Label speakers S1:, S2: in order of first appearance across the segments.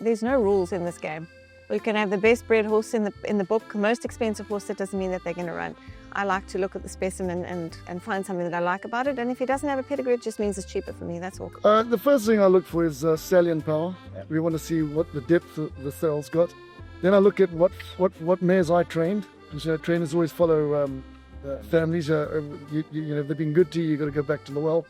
S1: there's no rules in this game. You can have the best bred horse in the book, most expensive horse. That doesn't mean that they're going to run. I like to look at the specimen and find something that I like about it. And if he doesn't have a pedigree, it just means it's cheaper for me. That's all.
S2: The first thing I look for is stallion power. We want to see what the depth the cell's got. Then I look at what mares I trained. Because trainers always follow families. You know, if they've been good to you, you've got to go back to the well.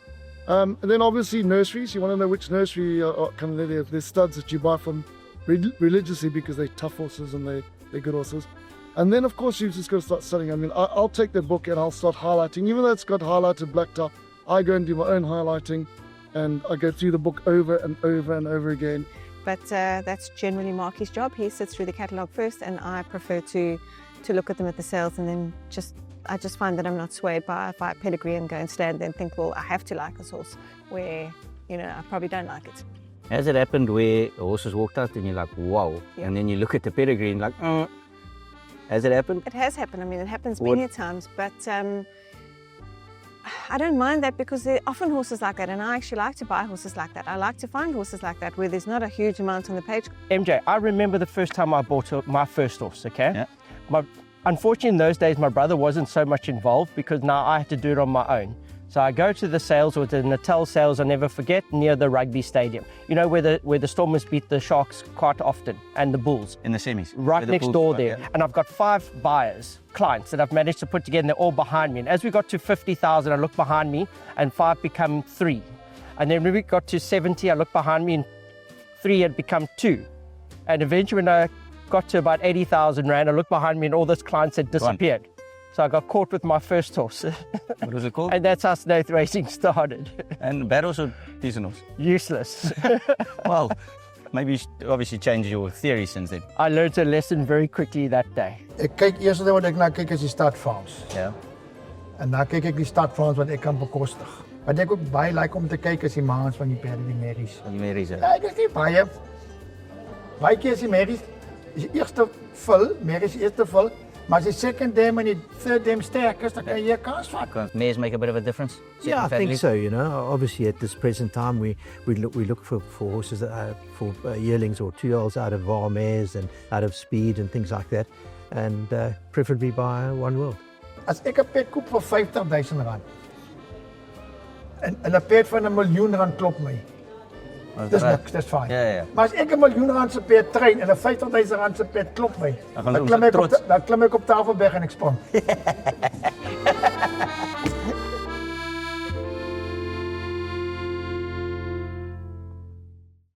S2: And then obviously nurseries. You want to know which nursery are kind of there's studs that you buy from religiously because they're tough horses and they're good horses. And then of course you've just got to start studying. I mean, I'll take the book and I'll start highlighting. Even though it's got highlighted black top, I go and do my own highlighting, and I go through the book over and over and over again.
S1: But that's generally Marky's job. He sits through the catalogue first, and I prefer to look at them at the sales, and then I just find that I'm not swayed by pedigree and go and stand there and think, well, I have to like this horse, where, you know, I probably don't like it.
S3: Has it happened where a horse has walked out and you're like, wow,
S1: Yeah.
S3: and then you look at the pedigree and like, has it happened?
S1: It has happened. I mean, it happens many times, but I don't mind that because there are often horses like that, and I actually like to buy horses like that. I like to find horses like that where there's not a huge amount on the page.
S4: MJ, I remember the first time I bought my first horse, okay?
S3: Yeah.
S4: Unfortunately, in those days, my brother wasn't so much involved because now I had to do it on my own. So I go to the sales, or the Natal sales, I'll never forget, near the rugby stadium. You know, where the Stormers beat the Sharks quite often, and the Bulls.
S3: In the semis.
S4: Right next
S3: Bulls
S4: door
S3: play,
S4: there.
S3: yeah.
S4: And I've got 5 buyers, clients, that I've managed to put together, and they're all behind me. And as we got to 50,000, I looked behind me, and 5 become 3. And then when we got to 70, I looked behind me, and 3 had become 2. And eventually when I got to about 80,000 Rand, I looked behind me and all those clients had disappeared. So I got caught with my first horse.
S3: What was it called?
S4: And that's how Snaith Racing started.
S3: And bad horse or decent horse?
S4: Useless.
S3: Well, maybe you obviously changed your theory since then.
S4: I learned a lesson very quickly that day.
S5: Ek kyk eers wat ek na kyk is die startfonds.
S3: Ja.
S5: En dan kyk ek die startfonds wat ek kan bekostig. Wat ek ook baie like om te kyk is die maans van die perde, die merries.
S3: Die merries.
S5: Ja, ek is nie baie keer is die merries die eerste vul, merries eerste vul, maar as die second dam en die third dam sterk is, dan kan jy 'n kans vat.
S3: Mares make a bit of a difference?
S6: Yeah, I think
S3: Families?
S6: so. You know, obviously at this present time, we look for horses that for yearlings or 2-year-olds out of VAR mares and out of speed and things like that, and preferably by One World.
S5: As ek 'n pet koop vir R50,000 en 'n pet van R1 miljoen klop my. Dis niks, dis fyn.
S3: Ja.
S5: Maar as ek R1 miljoen se pet train en 'n R50,000 se pet klop my,
S3: Dan gaan
S5: dan
S3: ons
S5: klim ek
S3: trots.
S5: op Tafelberg en ek sprong.